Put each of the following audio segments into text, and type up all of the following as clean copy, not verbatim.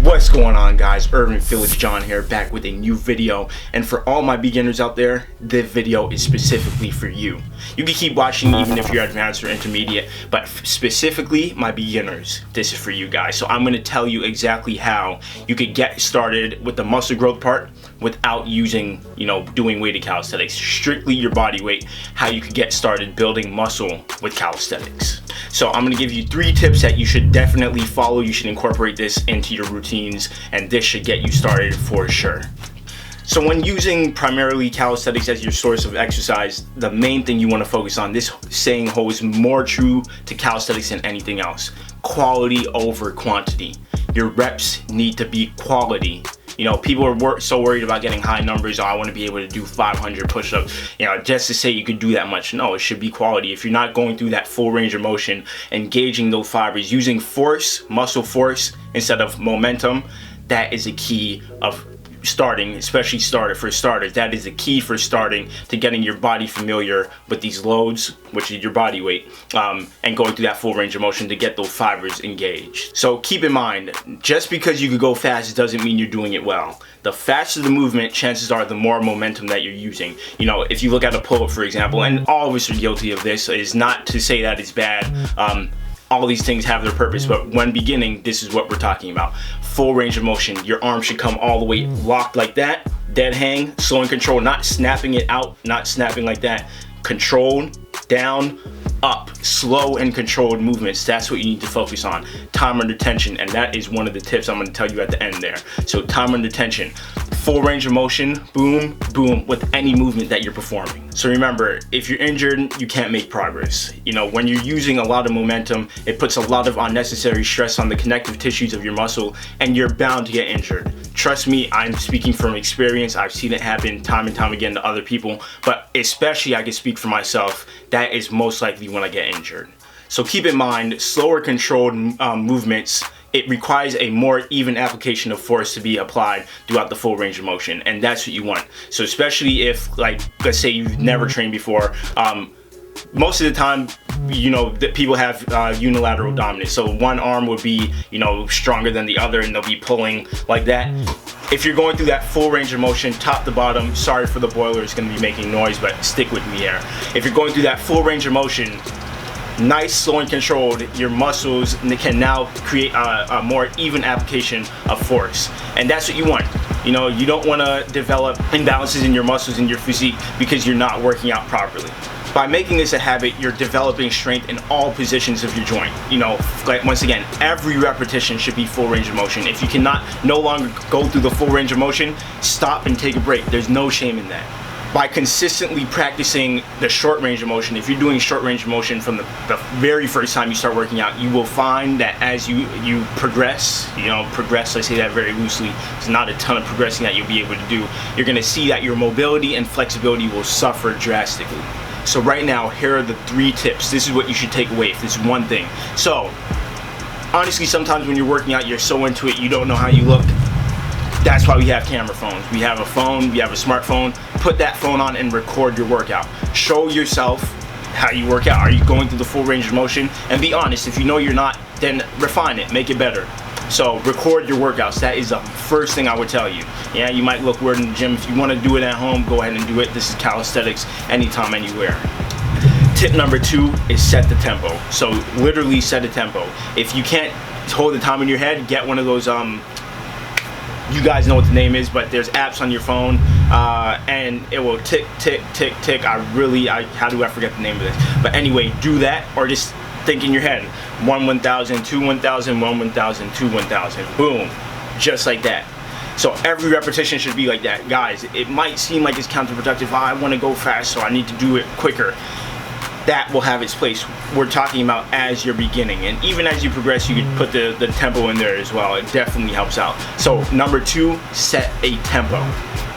What's going on, guys? Urban Village John here, back with a new video. And for all my beginners out there, this video is specifically for you. You can keep watching even if you're advanced or intermediate, but specifically my beginners, this is for you guys. So I'm going to tell you exactly how you could get started with the muscle growth part without using, doing weighted calisthenics. Strictly your body weight, how you could get started building muscle with calisthenics. So I'm going to give you 3 tips that you should definitely follow. You should incorporate this into your routines, and this should get you started for sure. So when using primarily calisthenics as your source of exercise, the main thing you want to focus on, this saying holds more true to calisthenics than anything else: quality over quantity. Your reps need to be quality. People are so worried about getting high numbers. Oh, I want to be able to do 500 push-ups, just to say you could do that much. No, it should be quality. If you're not going through that full range of motion, engaging those fibers, using force, muscle force instead of momentum, that is a key of starting, especially for starters. That is the key for starting to getting your body familiar with these loads, which is your body weight, and going through that full range of motion to get those fibers engaged. So keep in mind, just because you could go fast doesn't mean you're doing it well. The faster the movement, chances are the more momentum that you're using. If you look at a pull-up, for example, and all of us are guilty of this, is not to say that it's bad. All these things have their purpose, but when beginning, this is what we're talking about. Full range of motion. Your arm should come all the way locked like that, dead hang, slow and controlled, not snapping it out, not snapping like that. Controlled, down, up, slow and controlled movements. That's what you need to focus on. Time under tension, and that is one of the tips I'm going to tell you at the end there. So time under tension, full range of motion, boom, boom, with any movement that you're performing. So remember, if you're injured, you can't make progress. When you're using a lot of momentum, it puts a lot of unnecessary stress on the connective tissues of your muscle, and you're bound to get injured. Trust me, I'm speaking from experience. I've seen it happen time and time again to other people, but especially I can speak for myself. That is most likely when I get injured. So keep in mind, slower controlled movements, it requires a more even application of force to be applied throughout the full range of motion, and that's what you want. So especially if, let's say you've never trained before, most of the time, that people have unilateral dominance. So one arm would be, stronger than the other, and they'll be pulling like that. If you're going through that full range of motion, top to bottom, sorry for the boiler, it's going to be making noise, but stick with me here. If you're going through that full range of motion, nice, slow and controlled, your muscles can now create a more even application of force, and that's what you want. You don't want to develop imbalances in your muscles and your physique because you're not working out properly. By making this a habit, you're developing strength in all positions of your joint. Once again, every repetition should be full range of motion. If you cannot no longer go through the full range of motion, stop and take a break. There's no shame in that. By consistently practicing the short range of motion, if you're doing short range of motion from the very first time you start working out, you will find that as you progress, I say that very loosely, there's not a ton of progressing that you'll be able to do. You're going to see that your mobility and flexibility will suffer drastically. So right now, here are the 3 tips. This is what you should take away if this is one thing. So honestly, sometimes when you're working out, you're so into it, you don't know how you look. That's why we have camera phones. We have a phone, we have a smartphone. Put that phone on and record your workout. Show yourself how you work out. Are you going through the full range of motion? And be honest. If you know you're not, then refine it, make it better. So record your workouts. That is the first thing I would tell you. Yeah, you might look weird in the gym. If you want to do it at home, go ahead and do it. This is calisthenics, anytime, anywhere. Tip number 2 is set the tempo. So literally set a tempo. If you can't hold the time in your head, get one of those you guys know what the name is, but there's apps on your phone, and it will tick, tick, tick, tick. How do I forget the name of this? But anyway, do that, or just think in your head, 1 1000, 2 1000, 1 1000, 2 1000, boom, just like that. So every repetition should be like that. Guys, it might seem like it's counterproductive. I want to go fast, so I need to do it quicker. That will have its place. We're talking about as you're beginning, and even as you progress, you can put the tempo in there as well. It definitely helps out. So number 2, set a tempo.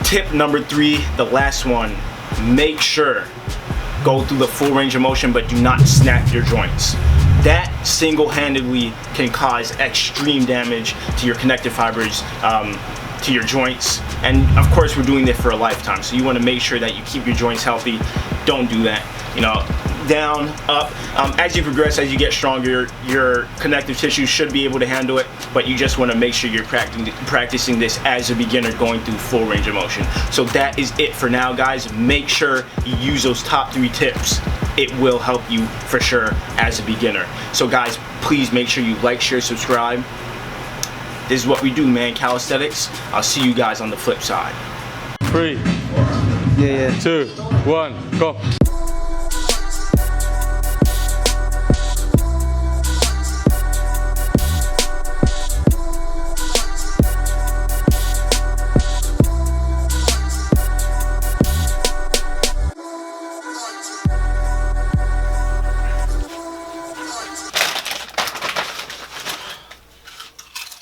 Tip number 3, the last one, make sure go through the full range of motion, but do not snap your joints. That single-handedly can cause extreme damage to your connective fibers, to your joints, and of course we're doing this for a lifetime, so you want to make sure that you keep your joints healthy. Don't do that. down, up. As you progress, as you get stronger, your connective tissue should be able to handle it, but you just want to make sure you're practicing this as a beginner going through full range of motion. So that is it for now, guys. Make sure you use those top 3 tips. It will help you for sure as a beginner. So guys, please make sure you like, share, subscribe. This is what we do, man. Calisthenics. I'll see you guys on the flip side. 3, 2, 1, go.